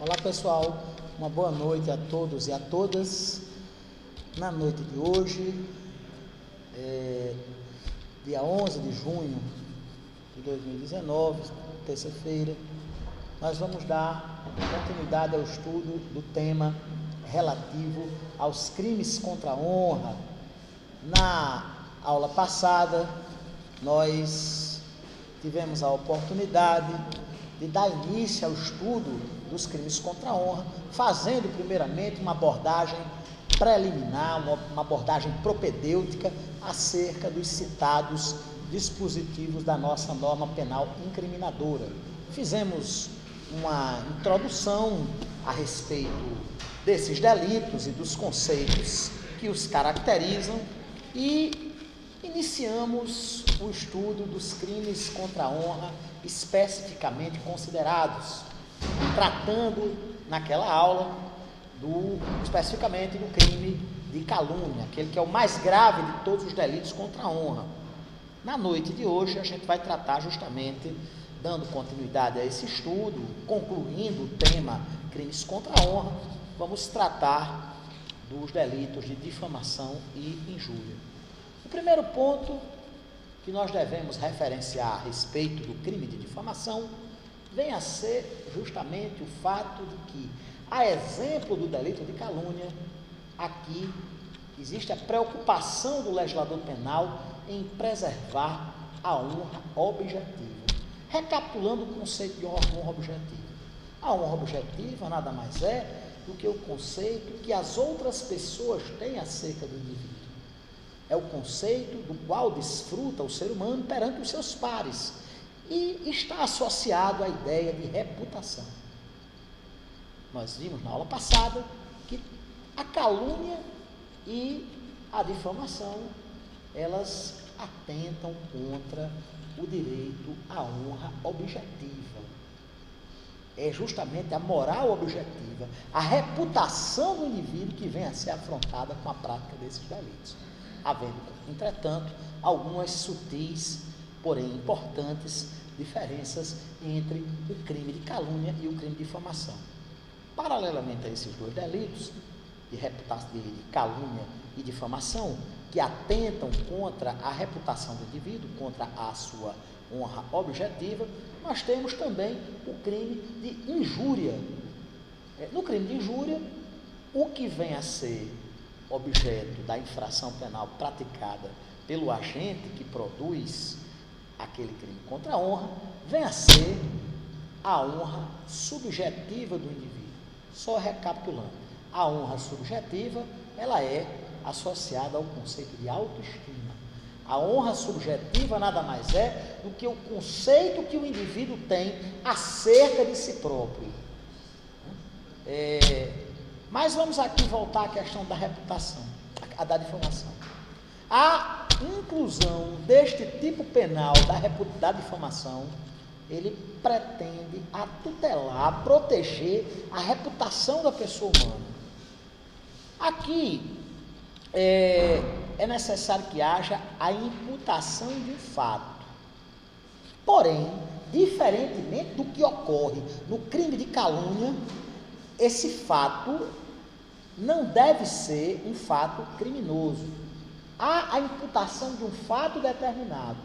Olá pessoal, uma boa noite a todos e a todas. Na noite de hoje, dia 11 de junho de 2019, terça-feira, nós vamos dar continuidade ao estudo do tema relativo aos crimes contra a honra. Na aula passada, nós tivemos a oportunidade de dar início ao estudo dos crimes contra a honra, fazendo primeiramente uma abordagem preliminar, uma abordagem propedêutica acerca dos citados dispositivos da nossa norma penal incriminadora. Fizemos uma introdução a respeito desses delitos e dos conceitos que os caracterizam e iniciamos o estudo dos crimes contra a honra especificamente considerados, tratando naquela aula especificamente do crime de calúnia, aquele que é o mais grave de todos os delitos contra a honra. Na noite de hoje a gente vai tratar justamente, dando continuidade a esse estudo, concluindo o tema crimes contra a honra, vamos tratar dos delitos de difamação e injúria. O primeiro ponto que nós devemos referenciar a respeito do crime de difamação vem a ser justamente o fato de que, a exemplo do delito de calúnia, aqui existe a preocupação do legislador penal em preservar a honra objetiva. Recapitulando o conceito de honra objetiva. A honra objetiva nada mais é do que o conceito que as outras pessoas têm acerca do indivíduo. É o conceito do qual desfruta o ser humano perante os seus pares e está associado à ideia de reputação. Nós vimos na aula passada que a calúnia e a difamação, elas atentam contra o direito à honra objetiva. É justamente a moral objetiva, a reputação do indivíduo que vem a ser afrontada com a prática desses delitos. Havendo, entretanto, algumas sutis, porém importantes, diferenças entre o crime de calúnia e o crime de difamação. Paralelamente a esses dois delitos, de calúnia e difamação, que atentam contra a reputação do indivíduo, contra a sua honra objetiva, nós temos também o crime de injúria. No crime de injúria, o que vem a ser objeto da infração penal praticada pelo agente que produz aquele crime contra a honra, vem a ser a honra subjetiva do indivíduo. Só recapitulando, a honra subjetiva, ela é associada ao conceito de autoestima. A honra subjetiva nada mais é do que o conceito que o indivíduo tem acerca de si próprio. Mas vamos aqui voltar à questão da reputação, da difamação. A inclusão deste tipo penal da difamação, ele pretende tutelar, proteger a reputação da pessoa humana. Aqui é necessário que haja a imputação de um fato. Porém, diferentemente do que ocorre no crime de calúnia, esse fato não deve ser um fato criminoso. Há a imputação de um fato determinado,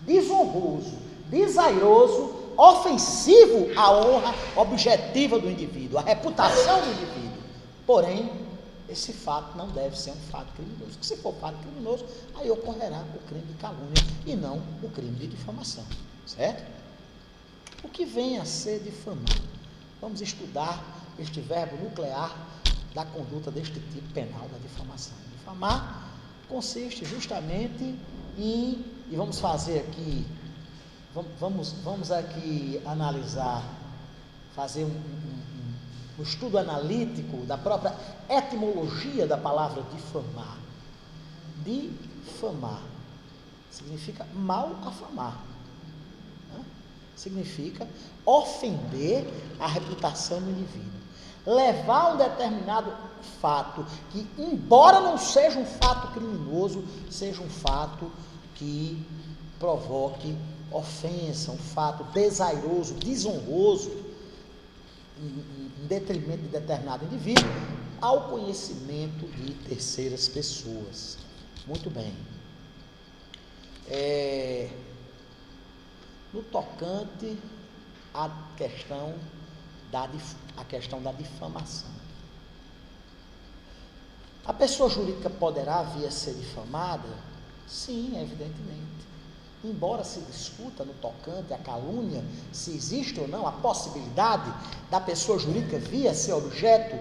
desonroso, desairoso, ofensivo à honra objetiva do indivíduo, à reputação do indivíduo. Porém, esse fato não deve ser um fato criminoso. Porque se for fato criminoso, aí ocorrerá o crime de calúnia e não o crime de difamação. Certo? O que vem a ser difamar? Vamos estudar este verbo nuclear da conduta deste tipo penal da difamação. Difamar consiste justamente em, e vamos fazer aqui, vamos aqui analisar, fazer um estudo analítico da própria etimologia da palavra difamar. Difamar significa mal afamar, né? Significa ofender a reputação do indivíduo, levar um determinado fato que, embora não seja um fato criminoso, seja um fato que provoque ofensa, um fato desairoso, desonroso, em detrimento de determinado indivíduo, ao conhecimento de terceiras pessoas. Muito bem. No tocante à questão da difamação. A pessoa jurídica poderá vir a ser difamada? Sim, evidentemente. Embora se discuta no tocante à calúnia, se existe ou não a possibilidade da pessoa jurídica vir a ser objeto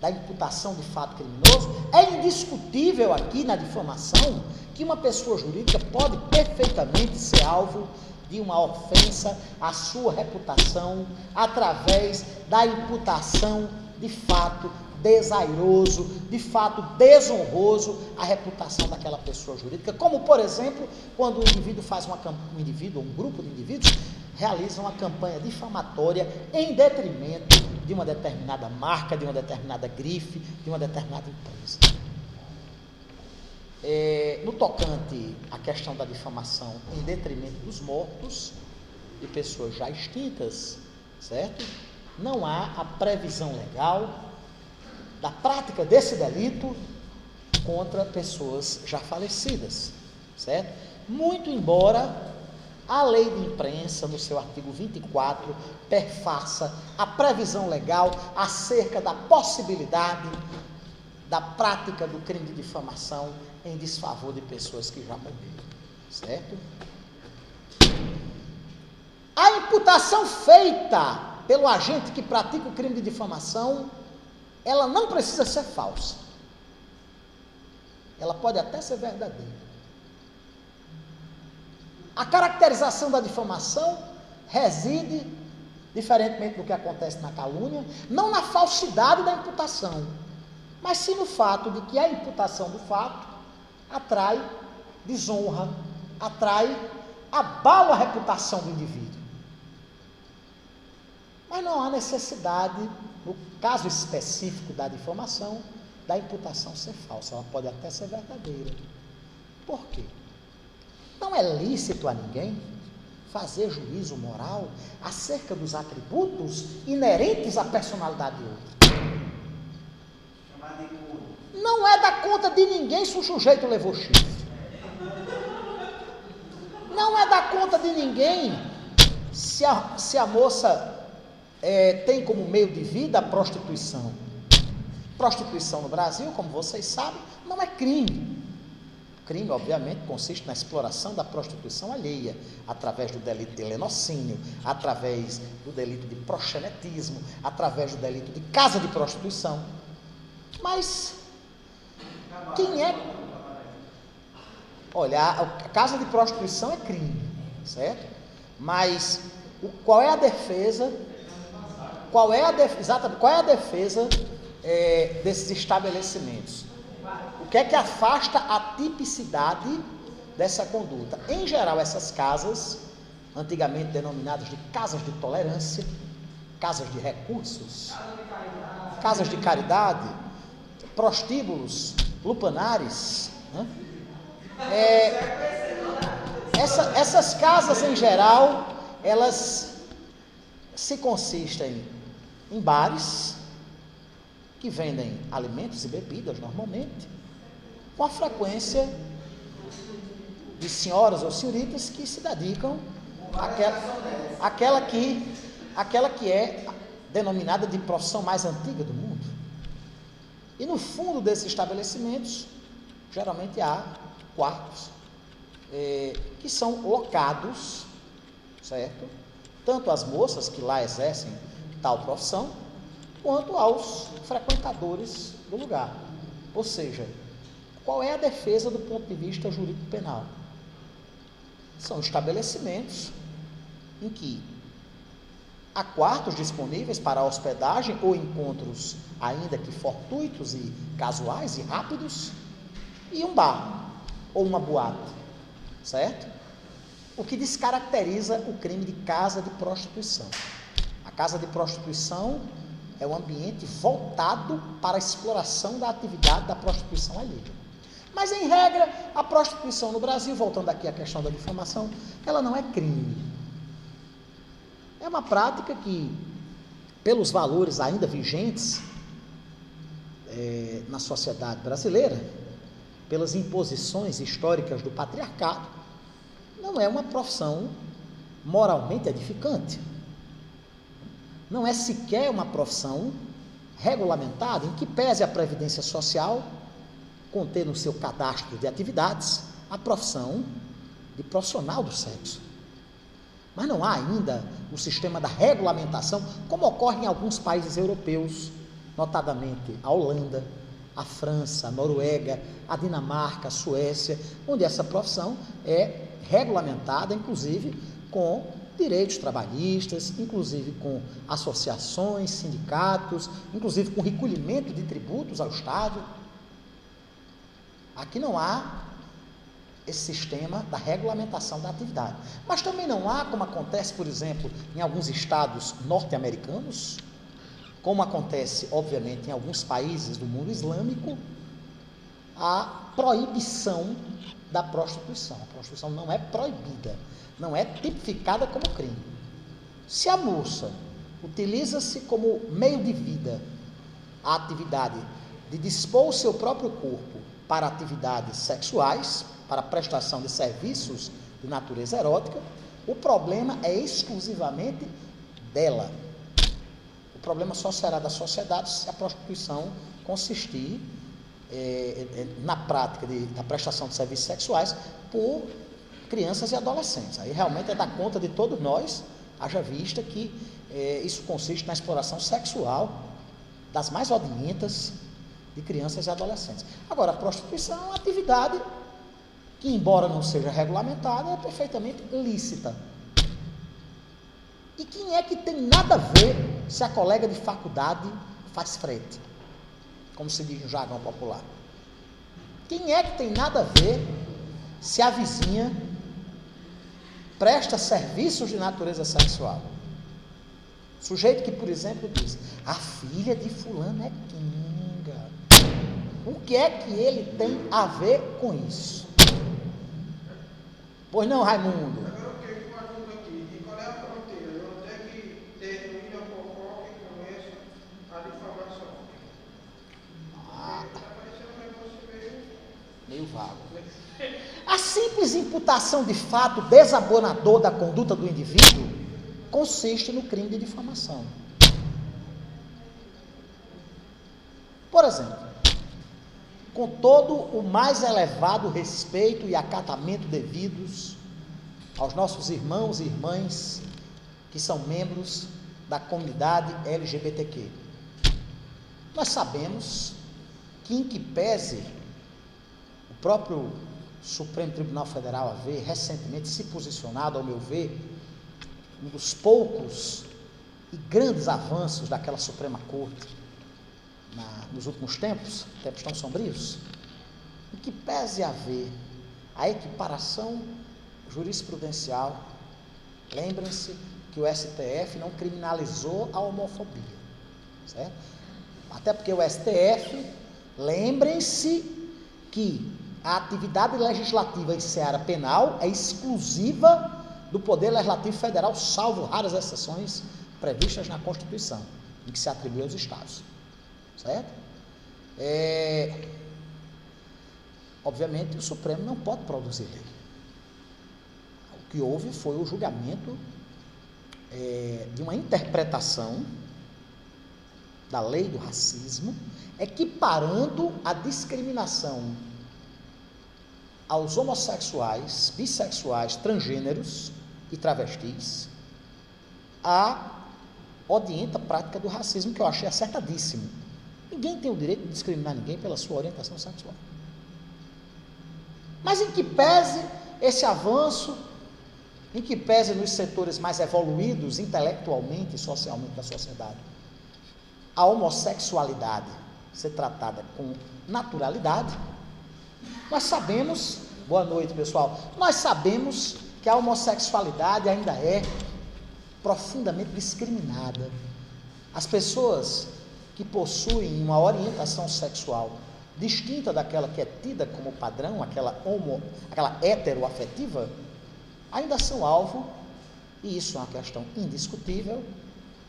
da imputação de fato criminoso, é indiscutível aqui na difamação que uma pessoa jurídica pode perfeitamente ser alvo de uma ofensa à sua reputação através da imputação de fato desairoso, de fato desonroso à reputação daquela pessoa jurídica, como por exemplo, quando um grupo de indivíduos realiza uma campanha difamatória em detrimento de uma determinada marca, de uma determinada grife, de uma determinada empresa. No tocante à questão da difamação em detrimento dos mortos, de pessoas já extintas, certo? Não há a previsão legal da prática desse delito contra pessoas já falecidas, certo? Muito embora a lei de imprensa, no seu artigo 24, perfaça a previsão legal acerca da possibilidade da prática do crime de difamação em desfavor de pessoas que já morreram, certo? A imputação feita pelo agente que pratica o crime de difamação, ela não precisa ser falsa. Ela pode até ser verdadeira. A caracterização da difamação reside, diferentemente do que acontece na calúnia, não na falsidade da imputação, mas sim no fato de que a imputação do fato atrai desonra, abala a reputação do indivíduo. Mas não há necessidade, no caso específico da difamação, da imputação ser falsa. Ela pode até ser verdadeira. Por quê? Não é lícito a ninguém fazer juízo moral acerca dos atributos inerentes à personalidade de outro. Não é da conta de ninguém se o sujeito levou chifre. Não é da conta de ninguém se a moça tem como meio de vida a prostituição. Prostituição no Brasil, como vocês sabem, não é crime. Crime, obviamente, consiste na exploração da prostituição alheia, através do delito de lenocínio, através do delito de proxenetismo, através do delito de casa de prostituição. Mas quem é? Olha, a casa de prostituição é crime, certo? Mas qual é a defesa? Qual é a defesa desses estabelecimentos? O que é que afasta a tipicidade dessa conduta? Em geral, essas casas, antigamente denominadas de casas de tolerância, casas de recursos, casas de caridade, prostíbulos, lupanares, né? Essas casas, em geral, elas se consistem em bares que vendem alimentos e bebidas normalmente, com a frequência de senhoras ou senhoritas que se dedicam àquela que é denominada de profissão mais antiga do mundo. E no fundo desses estabelecimentos, geralmente há quartos que são locados, certo? Tanto as moças que lá exercem tal profissão, quanto aos frequentadores do lugar. Ou seja, qual é a defesa do ponto de vista jurídico penal? São estabelecimentos em que há quartos disponíveis para hospedagem ou encontros ainda que fortuitos e casuais e rápidos, e um bar ou uma boate, certo? O que descaracteriza o crime de casa de prostituição. A casa de prostituição é um ambiente voltado para a exploração da atividade da prostituição alheia. Mas, em regra, a prostituição no Brasil, voltando aqui à questão da difamação, ela não é crime. É uma prática que pelos valores ainda vigentes na sociedade brasileira, pelas imposições históricas do patriarcado, não é uma profissão moralmente edificante. Não é sequer uma profissão regulamentada, em que pese a Previdência Social conter no seu cadastro de atividades a profissão de profissional do sexo. Mas não há ainda o sistema da regulamentação, como ocorre em alguns países europeus, notadamente a Holanda, a França, a Noruega, a Dinamarca, a Suécia, onde essa profissão é regulamentada, inclusive com direitos trabalhistas, inclusive com associações, sindicatos, inclusive com recolhimento de tributos ao Estado. Aqui não há esse sistema da regulamentação da atividade. Mas também não há, como acontece, por exemplo, em alguns estados norte-americanos, como acontece, obviamente, em alguns países do mundo islâmico, a proibição da prostituição. A prostituição não é proibida, não é tipificada como crime. Se a moça utiliza-se como meio de vida a atividade de dispor o seu próprio corpo para atividades sexuais, para a prestação de serviços de natureza erótica, o problema é exclusivamente dela. O problema só será da sociedade se a prostituição consistir na prática da prestação de serviços sexuais por crianças e adolescentes. Aí realmente é da conta de todos nós, haja vista que isso consiste na exploração sexual das mais odientas de crianças e adolescentes. Agora, a prostituição é uma atividade que, embora não seja regulamentada, é perfeitamente lícita. E quem é que tem nada a ver se a colega de faculdade faz frete, como se diz no jargão popular? Quem é que tem nada a ver se a vizinha presta serviços de natureza sexual? Sujeito que, por exemplo, diz: a filha de fulano é quinga. O que é que ele tem a ver com isso? Pois não, Raimundo? Agora o que eu pergunto aqui, e qual é a fronteira? Onde é que termina o fofoca e começa a difamação? Está parecendo um negócio meio vago. A simples imputação de fato desabonador da conduta do indivíduo consiste no crime de difamação. Por exemplo, com todo o mais elevado respeito e acatamento devidos aos nossos irmãos e irmãs que são membros da comunidade LGBTQ, nós sabemos que, em que pese o próprio Supremo Tribunal Federal haver recentemente se posicionado, ao meu ver, um dos poucos e grandes avanços daquela Suprema Corte nos últimos tempos tão sombrios, em que pese haver a equiparação jurisprudencial, lembrem-se que o STF não criminalizou a homofobia, certo? Até porque o STF, lembrem-se que a atividade legislativa em seara penal é exclusiva do Poder Legislativo Federal, salvo raras exceções previstas na Constituição, em que se atribui aos Estados. Certo? Obviamente, o Supremo não pode produzir lei. O que houve foi o julgamento de uma interpretação da lei do racismo, equiparando a discriminação aos homossexuais, bissexuais, transgêneros e travestis à odienta prática do racismo, que eu achei acertadíssimo. Ninguém tem o direito de discriminar ninguém pela sua orientação sexual. Mas em que pese esse avanço, em que pese nos setores mais evoluídos intelectualmente e socialmente da sociedade, a homossexualidade ser tratada com naturalidade, nós sabemos, boa noite pessoal, nós sabemos que a homossexualidade ainda é profundamente discriminada. As pessoas que possuem uma orientação sexual distinta daquela que é tida como padrão, aquela heteroafetiva, ainda são alvo, e isso é uma questão indiscutível,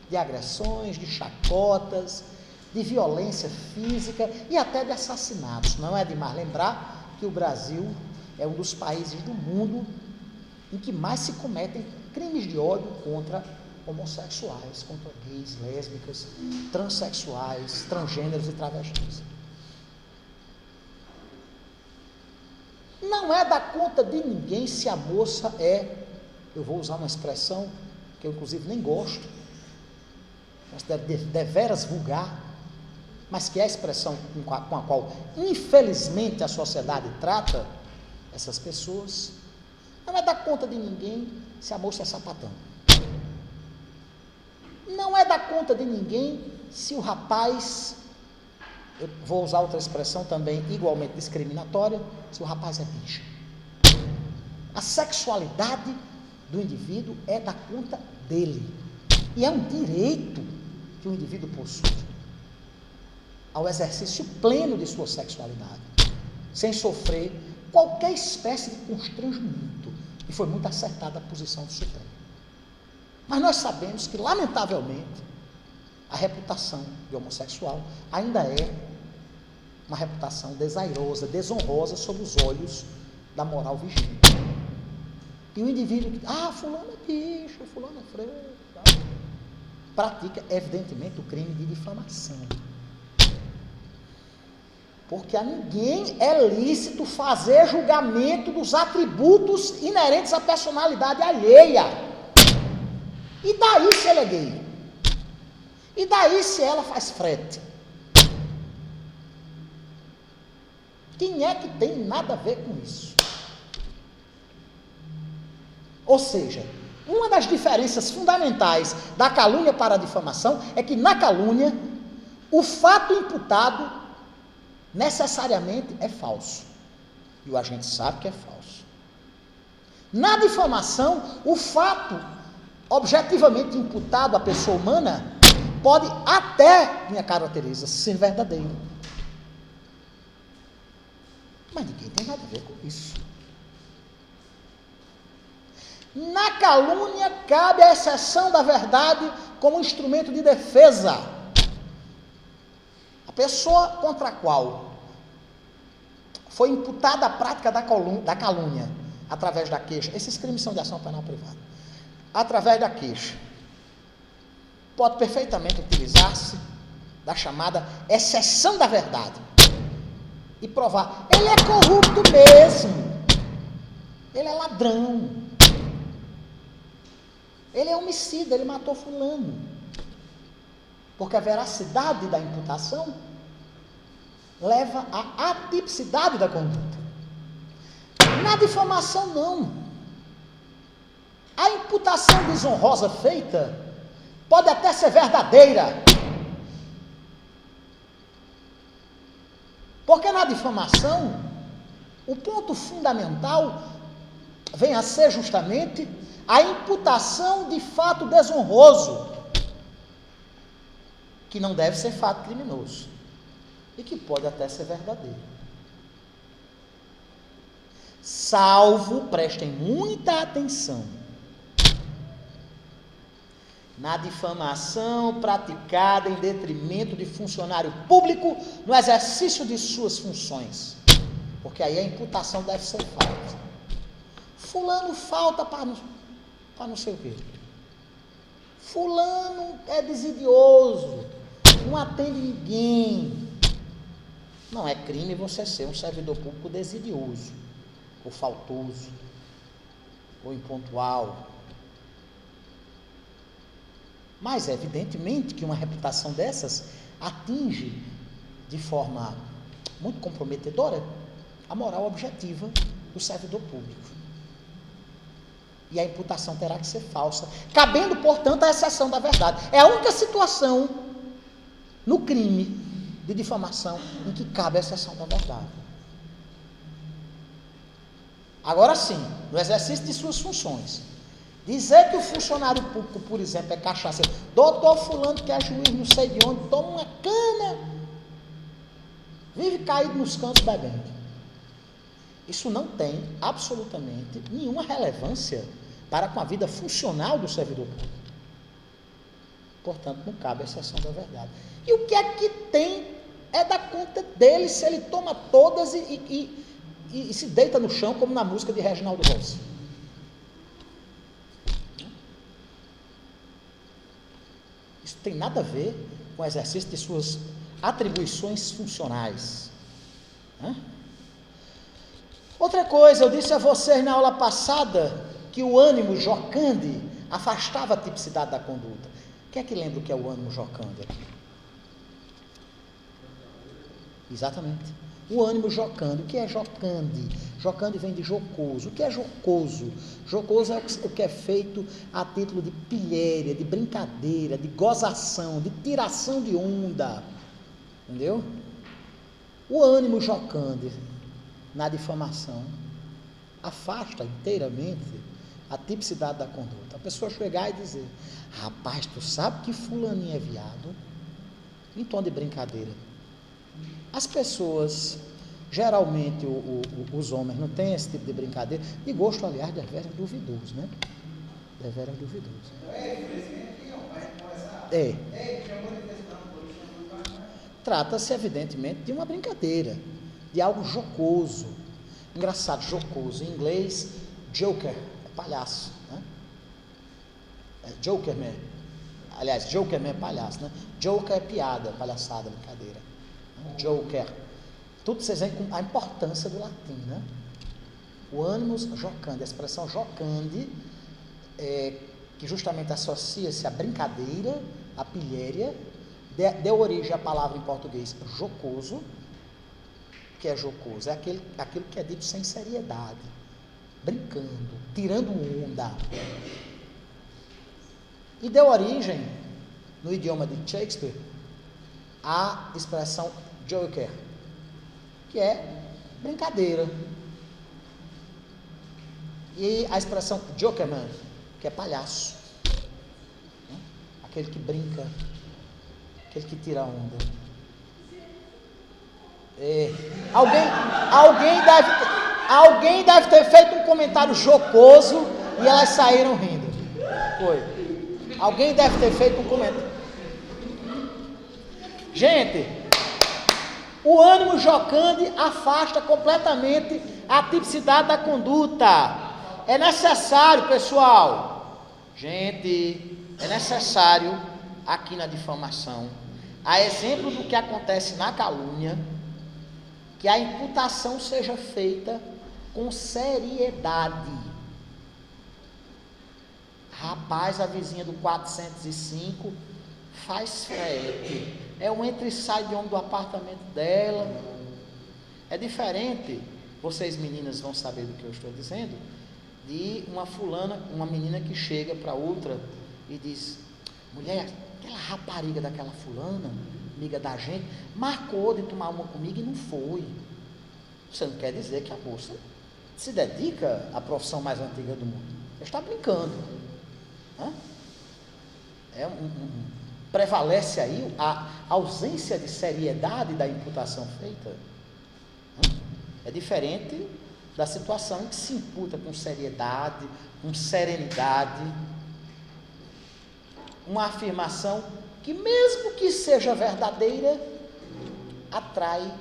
de agressões, de chacotas, de violência física e até de assassinatos. Não é demais lembrar que o Brasil é um dos países do mundo em que mais se cometem crimes de ódio contra homossexuais, contra gays, lésbicas, transexuais, transgêneros e travestis. Não é da conta de ninguém se a moça eu vou usar uma expressão que eu inclusive nem gosto, considero deveras vulgar, mas que é a expressão com a qual infelizmente a sociedade trata essas pessoas. Não é da conta de ninguém se a moça é sapatão. Não é da conta de ninguém se o rapaz, eu vou usar outra expressão também igualmente discriminatória, se o rapaz é bicha. A sexualidade do indivíduo é da conta dele. E é um direito que o indivíduo possui ao exercício pleno de sua sexualidade, sem sofrer qualquer espécie de constrangimento. E foi muito acertada a posição do Supremo. Mas nós sabemos que, lamentavelmente, a reputação de homossexual ainda é uma reputação desairosa, desonrosa sob os olhos da moral vigente. E o indivíduo que, fulano é bicho, fulano é freio, pratica, evidentemente, o crime de difamação. Porque a ninguém é lícito fazer julgamento dos atributos inerentes à personalidade alheia. E daí se ele é gay? E daí se ela faz frete? Quem é que tem nada a ver com isso? Ou seja, uma das diferenças fundamentais da calúnia para a difamação é que na calúnia o fato imputado necessariamente é falso. E o agente sabe que é falso. Na difamação, o fato objetivamente imputado à pessoa humana pode até, minha cara Teresa, ser verdadeiro. Mas ninguém tem nada a ver com isso. Na calúnia cabe a exceção da verdade como instrumento de defesa. A pessoa contra a qual foi imputada a prática da calúnia através da queixa, esses crimes são de ação penal privada, através da queixa, pode perfeitamente utilizar-se da chamada exceção da verdade e provar, ele é corrupto mesmo, ele é ladrão, ele é homicida, ele matou fulano, porque a veracidade da imputação leva à atipicidade da conduta. Na difamação, não. A imputação desonrosa feita pode até ser verdadeira, porque na difamação o ponto fundamental vem a ser justamente a imputação de fato desonroso, que não deve ser fato criminoso e que pode até ser verdadeiro. Salvo, prestem muita atenção, na difamação praticada em detrimento de funcionário público no exercício de suas funções, porque aí a imputação deve ser falsa. Fulano falta para não sei o quê. Fulano é desidioso, não atende ninguém. Não é crime você ser um servidor público desidioso, ou faltoso, ou impontual. Mas, evidentemente, que uma reputação dessas atinge de forma muito comprometedora a moral objetiva do servidor público. E a imputação terá que ser falsa, cabendo, portanto, a exceção da verdade. É a única situação no crime de difamação em que cabe a exceção da verdade. Agora sim, no exercício de suas funções, dizer que o funcionário público, por exemplo, é cachaceiro, doutor fulano que é juiz não sei de onde, toma uma cana, vive caído nos cantos bebendo. Isso não tem absolutamente nenhuma relevância para com a vida funcional do servidor público. Portanto, não cabe a exceção da verdade. E o que é que tem é da conta dele se ele toma todas e se deita no chão, como na música de Reginaldo Rossi. Isso tem nada a ver com o exercício de suas atribuições funcionais. Outra coisa, eu disse a vocês na aula passada que o ânimo jocande afastava a tipicidade da conduta. Quem é que lembra o que é o ânimo jocande aqui? Exatamente. O ânimo jocande. O que é jocande? Jocande vem de jocoso. O que é jocoso? Jocoso é o que é feito a título de pilhéria, de brincadeira, de gozação, de tiração de onda. Entendeu? O ânimo jocande na difamação afasta inteiramente a tipicidade da conduta. A pessoa chegar e dizer: rapaz, tu sabe que fulaninho é viado? Em tom de brincadeira. As pessoas, geralmente os homens não têm esse tipo de brincadeira, de gosto, aliás, deveras duvidoso, né? Deveras duvidoso. Trata-se, evidentemente, de uma brincadeira, de algo jocoso. Engraçado, jocoso. Em inglês, joker, é palhaço, né? Jokerman. Aliás, Jokerman é palhaço, né? Joker é piada, palhaçada, brincadeira. Joker. Tudo vocês veem com a importância do latim, né? O ânimos jocandi, a expressão jocandi, que justamente associa-se à brincadeira, à pilhéria, deu origem à palavra em português jocoso. O que é jocoso? É aquilo que é dito sem seriedade, brincando, tirando onda. E deu origem, no idioma de Shakespeare, à expressão joker, que é brincadeira. E a expressão jokerman, que é palhaço, né? Aquele que brinca, aquele que tira onda. Alguém deve ter feito um comentário jocoso e elas saíram rindo. Foi. Alguém deve ter feito um comentário. Gente, o ânimo jocande afasta completamente a tipicidade da conduta. É necessário, pessoal, gente, é necessário aqui na difamação, a exemplo do que acontece na calúnia, que a imputação seja feita com seriedade. Rapaz, a vizinha do 405 faz frete. É um entra e sai de homem do apartamento dela. É diferente, vocês meninas vão saber do que eu estou dizendo, de uma menina que chega para outra e diz: mulher, aquela rapariga daquela fulana, amiga da gente, marcou de tomar uma comigo e não foi. Você não quer dizer que a moça se dedica à profissão mais antiga do mundo. Ela está brincando. Prevalece aí a ausência de seriedade da imputação feita. É diferente da situação em que se imputa com seriedade, com serenidade, uma afirmação que, mesmo que seja verdadeira, atrai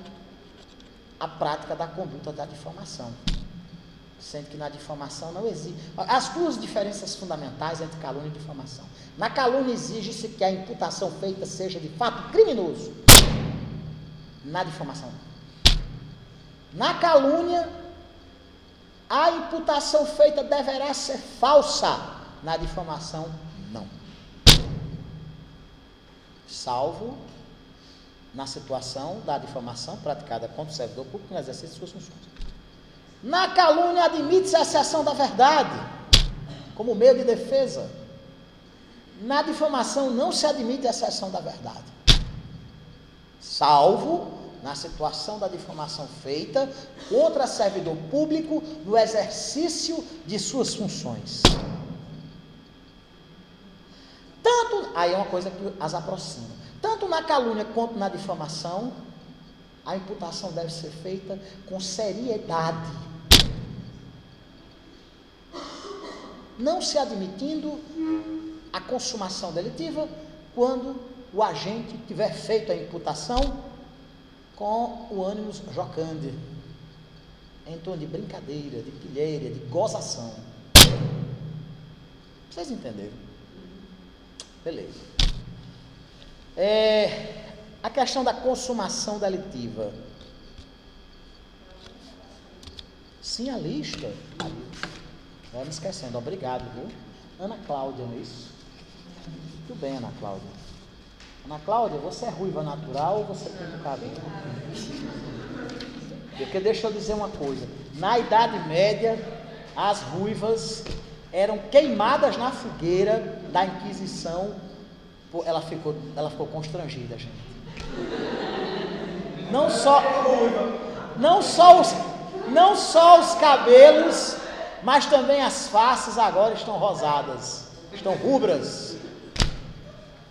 a prática da conduta da difamação. Sendo que na difamação não existe. As duas diferenças fundamentais entre calúnia e difamação. Na calúnia exige-se que a imputação feita seja de fato criminoso. Na difamação não. Na calúnia, a imputação feita deverá ser falsa. Na difamação, não. Salvo na situação da difamação praticada contra o servidor público no exercício de suas funções. Na calúnia admite-se a exceção da verdade como meio de defesa. Na difamação não se admite a exceção da verdade, salvo na situação da difamação feita contra servidor público no exercício de suas funções. Aí é uma coisa que as aproxima. Tanto na calúnia quanto na difamação, a imputação deve ser feita com seriedade, não se admitindo a consumação delitiva quando o agente tiver feito a imputação com o ânimos jocande, em tom de brincadeira, de pilheira, de gozação. Vocês entenderam? Beleza. A questão da consumação delitiva. Sim, a lista. Vai me esquecendo, obrigado, viu? Ana Cláudia, não é isso? Muito bem, Ana Cláudia. Ana Cláudia, você é ruiva natural ou você tem um cabelo? Porque deixa eu dizer uma coisa, na Idade Média, as ruivas eram queimadas na fogueira da Inquisição. Ela ficou constrangida, gente. Não só os cabelos, mas também as faces agora estão rosadas, estão rubras.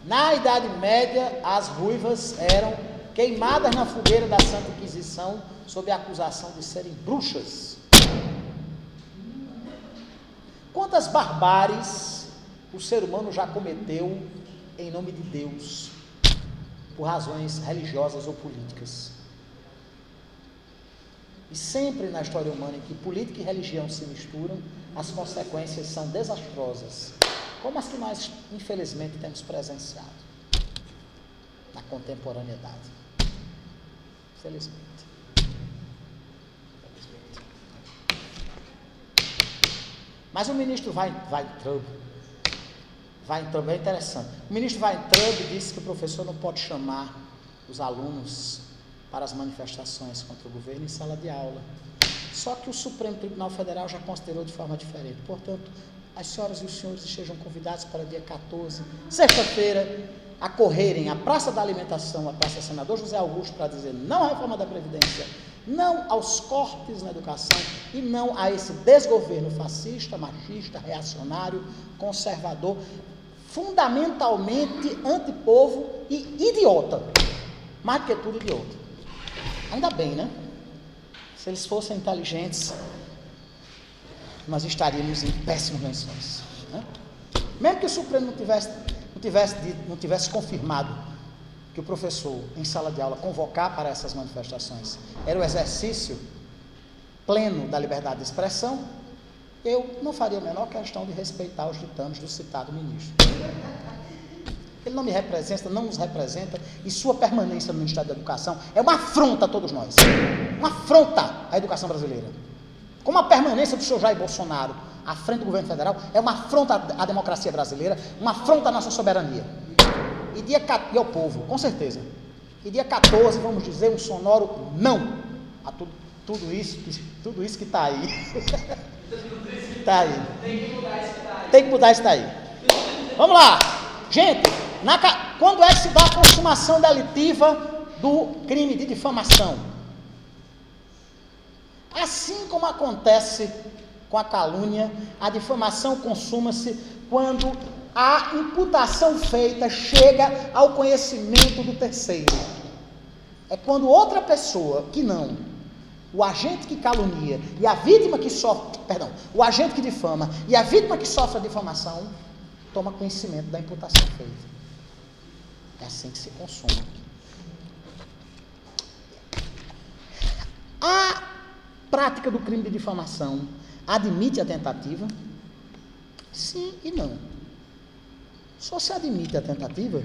Na Idade Média, as ruivas eram queimadas na fogueira da Santa Inquisição sob a acusação de serem bruxas. Quantas barbáries o ser humano já cometeu em nome de Deus, por razões religiosas ou políticas? E sempre na história humana em que política e religião se misturam, as consequências são desastrosas, como as que nós, infelizmente, temos presenciado na contemporaneidade. Felizmente. Mas o ministro Weintraub, é interessante. O ministro Weintraub disse que o professor não pode chamar os alunos para as manifestações contra o governo em sala de aula. Só que o Supremo Tribunal Federal já considerou de forma diferente. Portanto, as senhoras e os senhores estejam convidados para dia 14, sexta-feira, a correrem à Praça da Alimentação, à Praça Senador José Augusto, para dizer não à reforma da Previdência, não aos cortes na educação e não a esse desgoverno fascista, machista, reacionário, conservador, fundamentalmente antipovo e idiota. Mais do que tudo, idiota. Ainda bem, né? Se eles fossem inteligentes, nós estaríamos em péssimas lençóis, né? Mesmo que o Supremo não tivesse confirmado que o professor, em sala de aula, convocar para essas manifestações era o exercício pleno da liberdade de expressão, eu não faria a menor questão de respeitar os ditames do citado ministro. Ele não me representa, não nos representa, e sua permanência no Ministério da Educação é uma afronta a todos nós, uma afronta à educação brasileira. Como a permanência do senhor Jair Bolsonaro à frente do governo federal é uma afronta à democracia brasileira, uma afronta à nossa soberania. E ao povo, com certeza. E dia 14, vamos dizer, um sonoro não a tudo isso que está aí. Está aí. Tem que mudar isso daí. Vamos lá. Gente, quando é que se dá a consumação delitiva do crime de difamação? Assim como acontece com a calúnia, a difamação consuma-se quando a imputação feita chega ao conhecimento do terceiro. É quando outra pessoa, que não, o agente que calunia e a vítima que sofre, o agente que difama e a vítima que sofre a difamação, toma conhecimento da imputação feita. É assim que se consuma. A prática do crime de difamação admite a tentativa? Sim e não. Só se admite a tentativa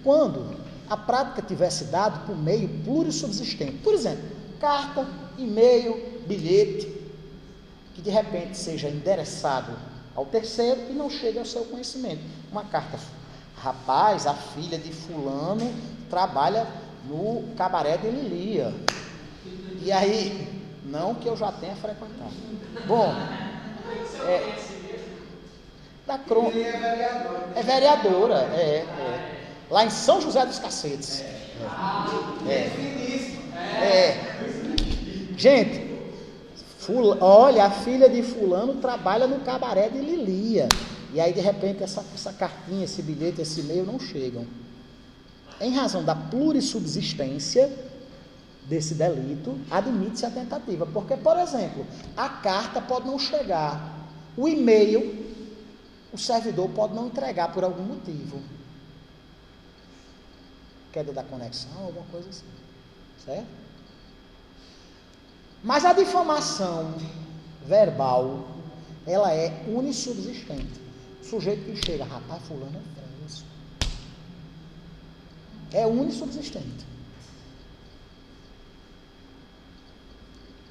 quando a prática tivesse dado por meio plurissubsistente. Por exemplo, carta, e-mail, bilhete, que de repente seja endereçado ao terceiro e não chegue ao seu conhecimento. Uma carta: rapaz, a filha de fulano trabalha no cabaré de Lilia. E aí, não que eu já tenha frequentado. Bom, é vereadora, lá em São José dos Cacetes. Gente, olha, a filha de fulano trabalha no cabaré de Lilia. E aí, de repente, essa cartinha, esse bilhete, esse e-mail não chegam. Em razão da plurissubsistência desse delito, admite-se a tentativa. Porque, por exemplo, a carta pode não chegar, o e-mail, o servidor pode não entregar por algum motivo. queda da conexão, alguma coisa assim, certo? Mas a difamação verbal, ela é unissubsistente. O sujeito que chega, rapaz, fulano é falso. É unissubsistente.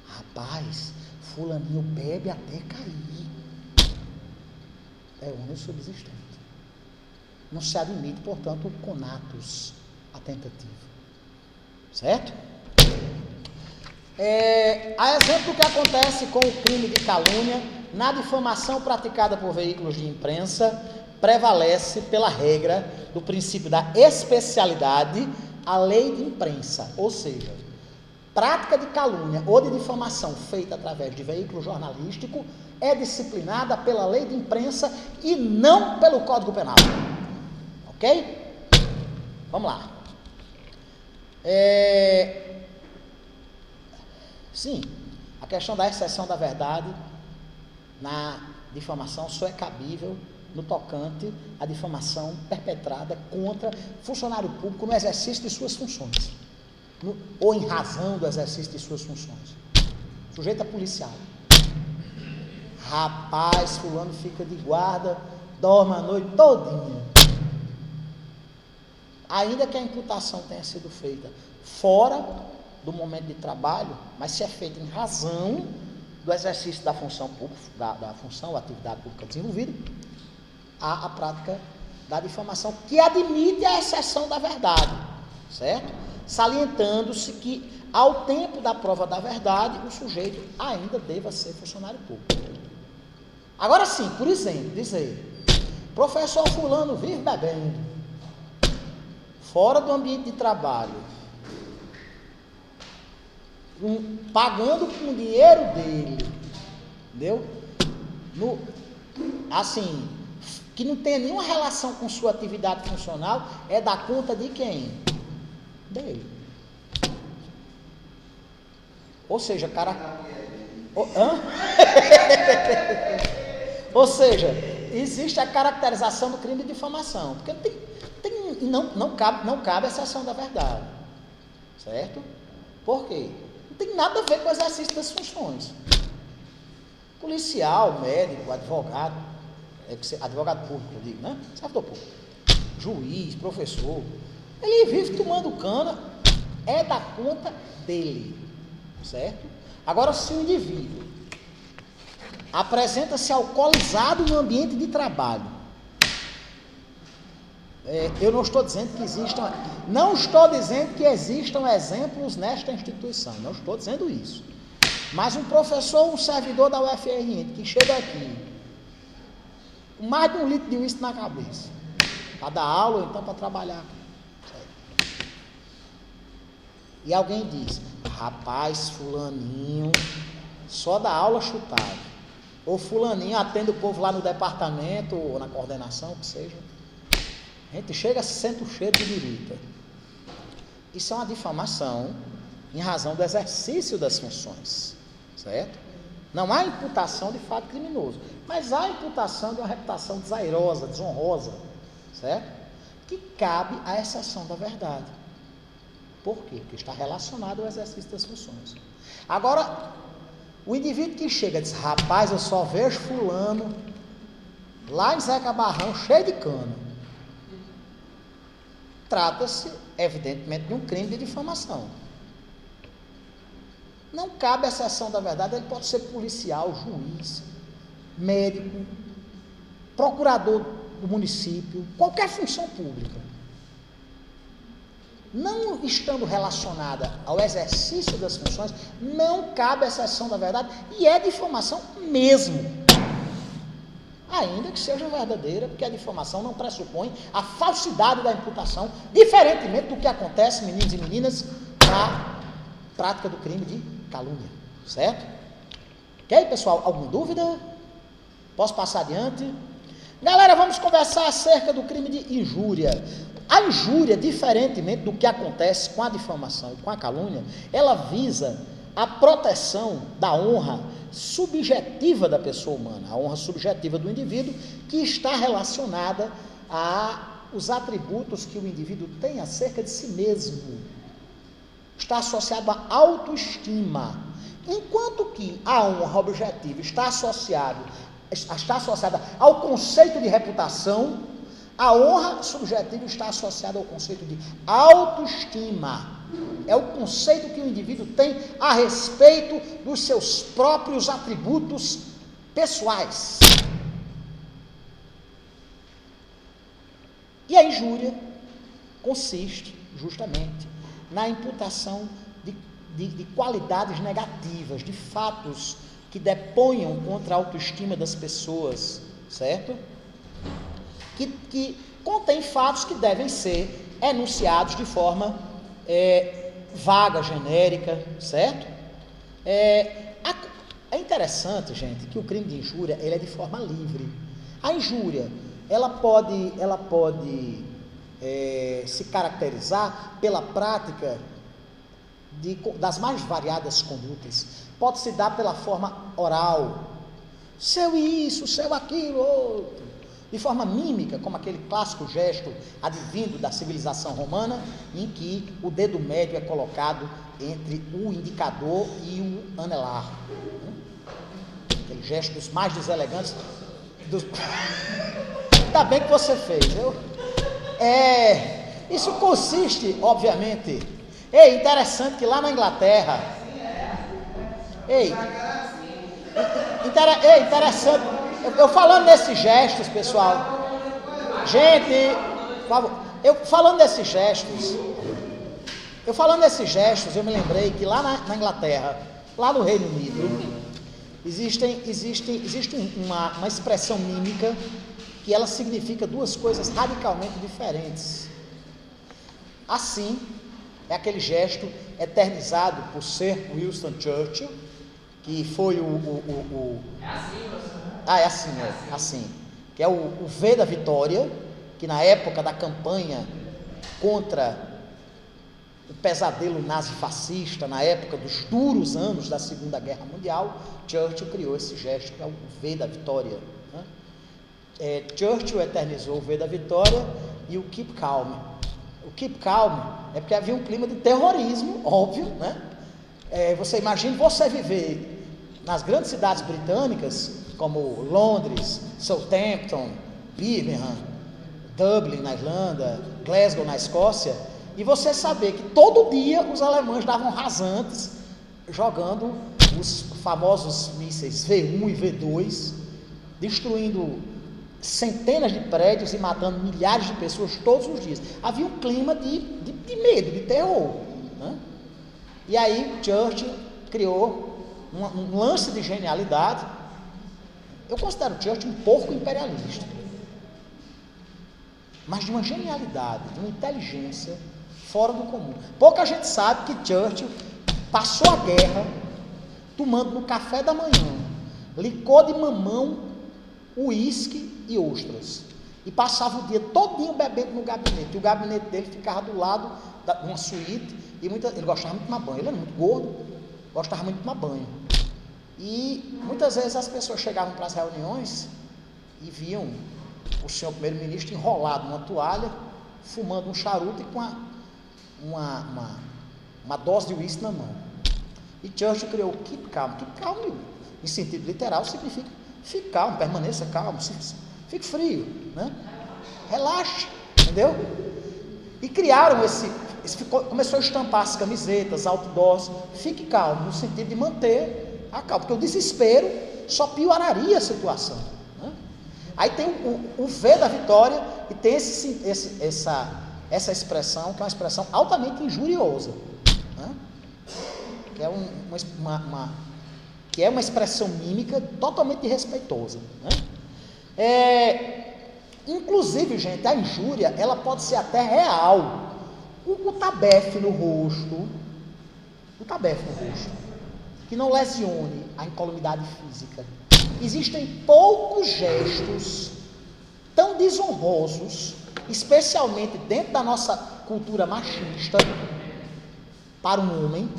Rapaz, fulaninho bebe até cair. É unissubsistente. Não se admite, portanto, o conatus, a tentativa. Certo? A exemplo do que acontece com o crime de calúnia, na difamação praticada por veículos de imprensa, prevalece pela regra do princípio da especialidade a lei de imprensa, ou seja, prática de calúnia ou de difamação feita através de veículo jornalístico é disciplinada pela lei de imprensa e não pelo Código Penal. Ok? Vamos lá. Sim, a questão da exceção da verdade na difamação só é cabível no tocante à difamação perpetrada contra funcionário público no exercício de suas funções, ou em razão do exercício de suas funções. Sujeito a policial. Rapaz, fulano fica de guarda, dorme a noite todinha. Ainda que a imputação tenha sido feita fora do momento de trabalho, mas se é feita em razão do exercício da função pública, da função, da atividade pública desenvolvida, há a prática da difamação, que admite a exceção da verdade, certo? Salientando-se que, ao tempo da prova da verdade, o sujeito ainda deva ser funcionário público. Agora sim, por exemplo, dizer, professor fulano vive bebendo, fora do ambiente de trabalho, pagando com o dinheiro dele, entendeu? Assim, que não tem nenhuma relação com sua atividade funcional, é da conta de quem? Dele. Ou seja, Ou seja, existe a caracterização do crime de difamação, porque não cabe a exceção da verdade, certo? Por quê? Não tem nada a ver com o exercício das funções. Policial, médico, advogado, advogado público, eu digo, né? Servidor público, juiz, professor, ele vive tomando cana, é da conta dele, certo? Agora, se o indivíduo apresenta-se alcoolizado no ambiente de trabalho, eu não estou dizendo que existam exemplos nesta instituição, não estou dizendo isso. Mas um professor, um servidor da UFRN, que chega aqui, com mais de 1 litro de uísque na cabeça, para dar aula ou então para trabalhar. E alguém diz, rapaz, fulaninho só dá aula chutado. Ou fulaninho atende o povo lá no departamento, ou na coordenação, que seja. A gente chega, sente o cheiro de birita. Isso é uma difamação em razão do exercício das funções, certo? Não há imputação de fato criminoso, mas há imputação de uma reputação desairosa, desonrosa, certo? Que cabe à exceção da verdade. Por quê? Porque está relacionado ao exercício das funções. Agora, o indivíduo que chega e diz, rapaz, eu só vejo fulano lá em Zeca Barrão, cheio de cana. Trata-se, evidentemente, de um crime de difamação. Não cabe a exceção da verdade, ele pode ser policial, juiz, médico, procurador do município, qualquer função pública. Não estando relacionada ao exercício das funções, não cabe a exceção da verdade e é difamação mesmo. Ainda que seja verdadeira, porque a difamação não pressupõe a falsidade da imputação, diferentemente do que acontece, meninos e meninas, na prática do crime de calúnia, certo? Ok, pessoal? Alguma dúvida? Posso passar adiante? Galera, vamos conversar acerca do crime de injúria. A injúria, diferentemente do que acontece com a difamação e com a calúnia, ela visa a proteção da honra subjetiva da pessoa humana, a honra subjetiva do indivíduo, que está relacionada à os atributos que o indivíduo tem acerca de si mesmo. Está associado à autoestima. Enquanto que a honra objetiva está associada ao conceito de reputação, a honra subjetiva está associada ao conceito de autoestima. É o conceito que o indivíduo tem a respeito dos seus próprios atributos pessoais. E a injúria consiste justamente na imputação de qualidades negativas, de fatos que deponham contra a autoestima das pessoas, certo? Que contém fatos que devem ser enunciados de forma vaga, genérica, certo? É interessante, gente, que o crime de injúria ele é de forma livre. A injúria ela pode se caracterizar pela prática das mais variadas condutas. Pode se dar pela forma oral, seu isso, seu aquilo, outro. De forma mímica, como aquele clássico gesto advindo da civilização romana, em que o dedo médio é colocado entre o indicador e o anelar. Aquele gesto dos mais deselegantes. Ainda bem que você fez, viu? Isso consiste, obviamente. Interessante que lá na Inglaterra. Interessante. Eu falando desses gestos, pessoal. Gente, por favor. Eu falando desses gestos, eu me lembrei que lá na Inglaterra, lá no Reino Unido, existe uma expressão mímica que ela significa duas coisas radicalmente diferentes. Assim, é aquele gesto eternizado por Sir Winston Churchill, que foi assim. Que é o V da vitória, que na época da campanha contra o pesadelo nazi-fascista, na época dos duros anos da Segunda Guerra Mundial, Churchill criou esse gesto, que é o V da vitória. Churchill eternizou o V da vitória e o Keep Calm. O Keep Calm é porque havia um clima de terrorismo, óbvio, né? Você imagina você viver nas grandes cidades britânicas, como Londres, Southampton, Birmingham, Dublin na Irlanda, Glasgow na Escócia, e você saber que todo dia os alemães davam rasantes, jogando os famosos mísseis V1 e V2, destruindo centenas de prédios e matando milhares de pessoas todos os dias. Havia um clima de medo, de terror, né? E aí Churchill criou um lance de genialidade. Eu considero Churchill um pouco imperialista, mas de uma genialidade, de uma inteligência fora do comum. Pouca gente sabe que Churchill passou a guerra tomando no café da manhã licor de mamão, uísque e ostras, e passava o dia todinho bebendo no gabinete, e o gabinete dele ficava do lado de uma suíte, e ele gostava muito de tomar banho, ele era muito gordo, gostava muito de tomar banho, e muitas vezes as pessoas chegavam para as reuniões e viam o senhor primeiro-ministro enrolado numa toalha, fumando um charuto e com uma dose de uísque na mão. E Churchill criou o Keep Calm. Keep Calm, em sentido literal, significa fique calmo, permaneça calmo, fique frio, né? Relaxe, entendeu? E criaram começou a estampar as camisetas, outdoors, fique calmo, no sentido de manter a calma, porque o desespero só pioraria a situação, né? Aí tem o V da vitória e tem essa expressão, que é uma expressão altamente injuriosa, né? Que é uma expressão mímica totalmente desrespeitosa, né? Inclusive, gente, a injúria, ela pode ser até real. O tabefe no rosto, que não lesione a incolumidade física. Existem poucos gestos tão desonrosos, especialmente dentro da nossa cultura machista, para um homem,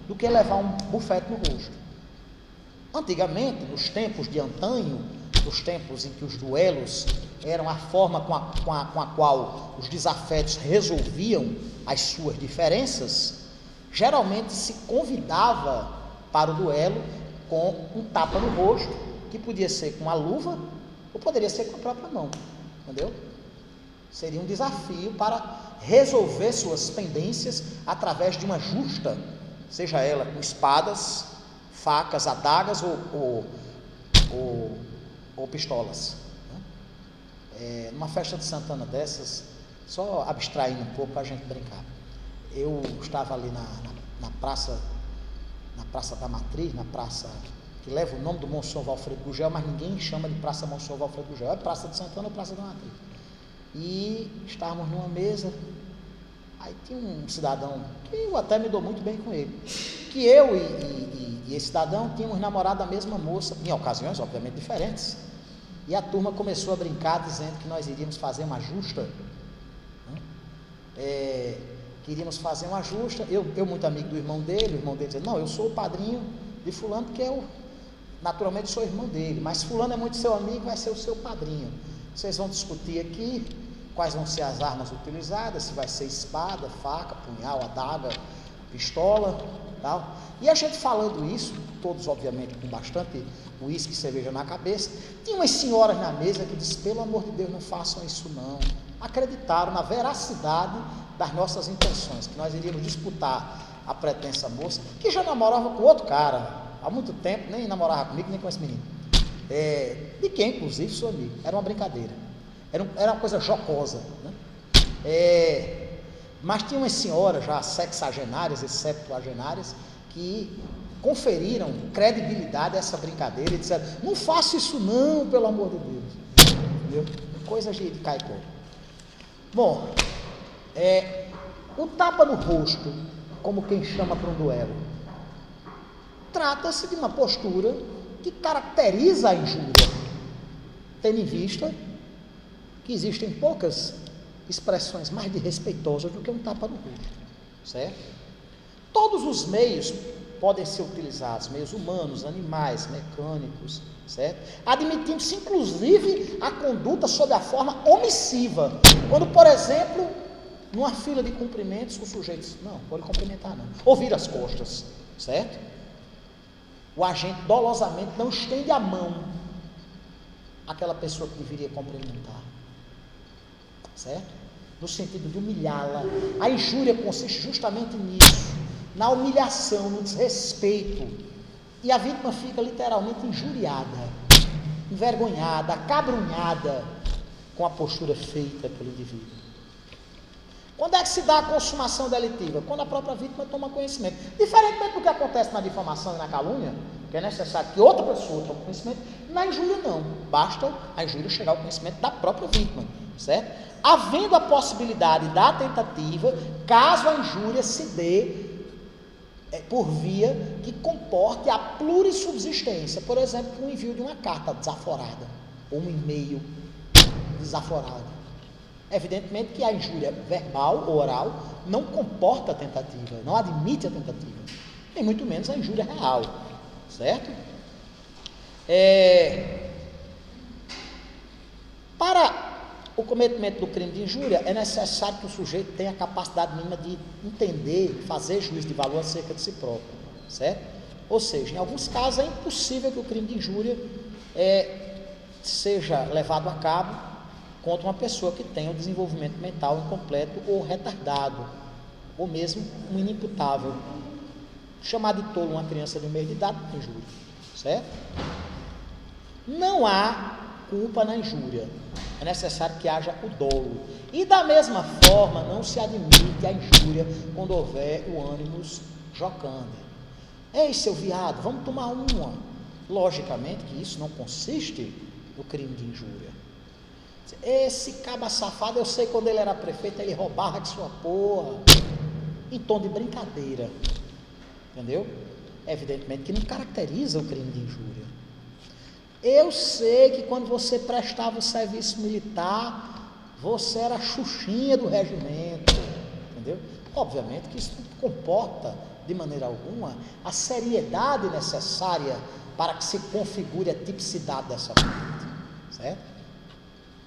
do que levar um bufete no rosto. Antigamente, nos tempos de antanho, dos tempos em que os duelos eram a forma com a qual os desafetos resolviam as suas diferenças, geralmente se convidava para o duelo com um tapa no rosto, que podia ser com a luva ou poderia ser com a própria mão, entendeu? Seria um desafio para resolver suas pendências através de uma justa, seja ela com espadas, facas, adagas ou pistolas, né? Numa festa de Santana dessas, só abstraindo um pouco para a gente brincar, eu estava ali na praça da Matriz, na praça que leva o nome do Monsenhor Alfredo Gugel, mas ninguém chama de Praça Monsenhor Alfredo Gugel, é Praça de Santana ou Praça da Matriz. E estávamos numa mesa, aí tinha um cidadão, que eu até me dou muito bem com ele, que eu e esse cidadão tínhamos namorado a mesma moça, em ocasiões obviamente diferentes, e a turma começou a brincar dizendo que nós iríamos fazer uma justa, né? Que iríamos fazer uma justa, eu muito amigo do irmão dele, o irmão dele dizendo, não, eu sou o padrinho de fulano, porque eu naturalmente sou irmão dele, mas fulano é muito seu amigo, vai ser o seu padrinho. Vocês vão discutir aqui quais vão ser as armas utilizadas, se vai ser espada, faca, punhal, adaga, pistola, tal. E a gente falando isso, todos obviamente com bastante uísque e cerveja na cabeça, tinha umas senhoras na mesa que disseram, pelo amor de Deus, não façam isso não. Acreditaram na veracidade das nossas intenções, que nós iríamos disputar a pretensa moça, que já namorava com outro cara, há muito tempo, nem namorava comigo, nem com esse menino. De quem, inclusive, sou amigo. Era uma brincadeira. Era uma coisa jocosa, né? Mas tinha umas senhoras já sexagenárias e septuagenárias que conferiram credibilidade a essa brincadeira e disseram, não faça isso não, pelo amor de Deus. Entendeu? Coisa de caicó. Bom, o tapa no rosto, como quem chama para um duelo, trata-se de uma postura que caracteriza a injúria, tendo em vista que existem poucas expressões mais desrespeitosas do que um tapa no rosto, certo? Todos os meios podem ser utilizados, meios humanos, animais, mecânicos, certo? Admitindo-se inclusive a conduta sob a forma omissiva, quando, por exemplo, numa fila de cumprimentos, o sujeito diz, não, pode cumprimentar não, ou vira as costas, certo? O agente dolosamente não estende a mão àquela pessoa que deveria cumprimentar, certo? No sentido de humilhá-la. A injúria consiste justamente nisso, na humilhação, no desrespeito, e a vítima fica literalmente injuriada, envergonhada, acabrunhada com a postura feita pelo indivíduo. Quando é que se dá a consumação delitiva? Quando a própria vítima toma conhecimento. Diferentemente do que acontece na difamação e na calúnia, que é necessário que outra pessoa tome conhecimento, na injúria não. Basta a injúria chegar ao conhecimento da própria vítima, certo? Havendo a possibilidade da tentativa, caso a injúria se dê por via que comporte a plurissubsistência, por exemplo, o envio de uma carta desaforada, ou um e-mail desaforado. Evidentemente que a injúria verbal ou oral não comporta a tentativa, não admite a tentativa, nem muito menos a injúria real, certo? Para o cometimento do crime de injúria, é necessário que o sujeito tenha a capacidade mínima de entender, fazer juízo de valor acerca de si próprio, certo? Ou seja, em alguns casos é impossível que o crime de injúria seja levado a cabo contra uma pessoa que tenha um desenvolvimento mental incompleto ou retardado, ou mesmo um inimputável. Chamar de tolo uma criança de 1 mês de idade não é injúria, certo? Não há culpa na injúria, é necessário que haja o dolo. E da mesma forma, não se admite a injúria quando houver o ânimos jocante. Ei, seu viado, vamos tomar uma. Logicamente que isso não consiste no crime de injúria. Esse caba safado, eu sei quando ele era prefeito, ele roubava de sua porra, em tom de brincadeira, entendeu? Evidentemente que não caracteriza o crime de injúria. Eu sei que quando você prestava o serviço militar, você era a xuxinha do regimento, entendeu? Obviamente que isso não comporta, de maneira alguma, a seriedade necessária para que se configure a tipicidade dessa prática. certo?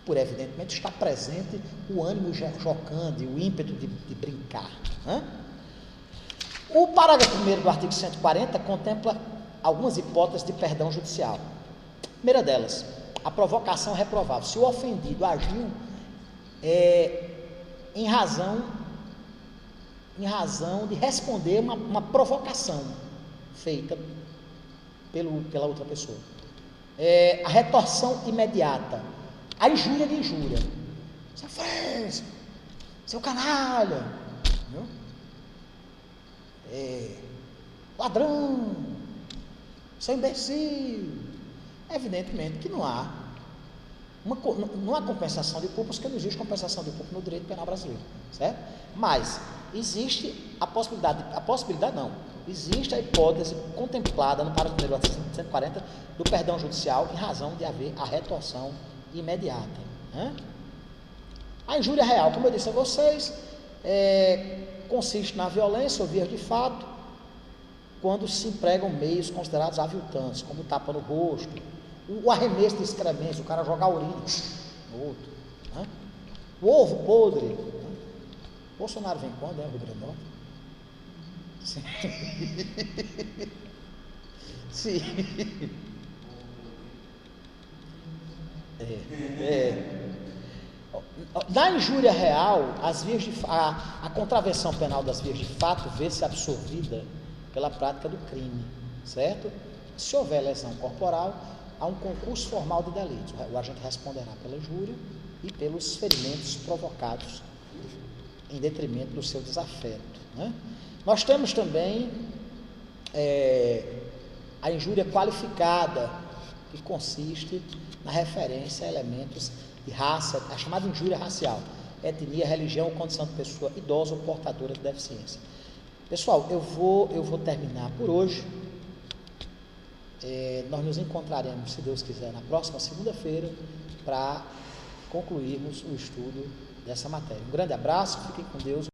Por evidentemente estar presente o ânimo jocante, o ímpeto de brincar. Né? O parágrafo 1º do artigo 140 contempla algumas hipóteses de perdão judicial. Primeira delas, a provocação reprovável. Se o ofendido agiu em razão de responder uma provocação feita pela outra pessoa. A retorção imediata. A injúria de injúria. Seu fresco, seu canalha, ladrão, seu imbecil. Evidentemente que não há compensação de culpas, porque não existe compensação de culpa no direito penal brasileiro, certo? Mas existe existe a hipótese contemplada no parágrafo 1º do artigo 140 do perdão judicial em razão de haver a retorção imediata. Né? A injúria real, como eu disse a vocês, consiste na violência ou vias de fato, quando se empregam meios considerados aviltantes, como tapa no rosto, o arremesso de excrementos, o cara jogar urina no outro. Né? O ovo podre. Né? Bolsonaro vem quando, Rio Grande do Norte? Sim. Sim. Na injúria real, a contravenção penal das vias de fato vê-se absorvida pela prática do crime, certo? Se houver lesão corporal, há um concurso formal de delitos. O agente responderá pela injúria e pelos ferimentos provocados em detrimento do seu desafeto. Né? Nós temos também a injúria qualificada, que consiste na referência a elementos de raça, a chamada injúria racial, etnia, religião ou condição de pessoa idosa ou portadora de deficiência. Pessoal, eu vou terminar por hoje. Nós nos encontraremos, se Deus quiser, na próxima segunda-feira para concluirmos o estudo dessa matéria. Um grande abraço, fiquem com Deus.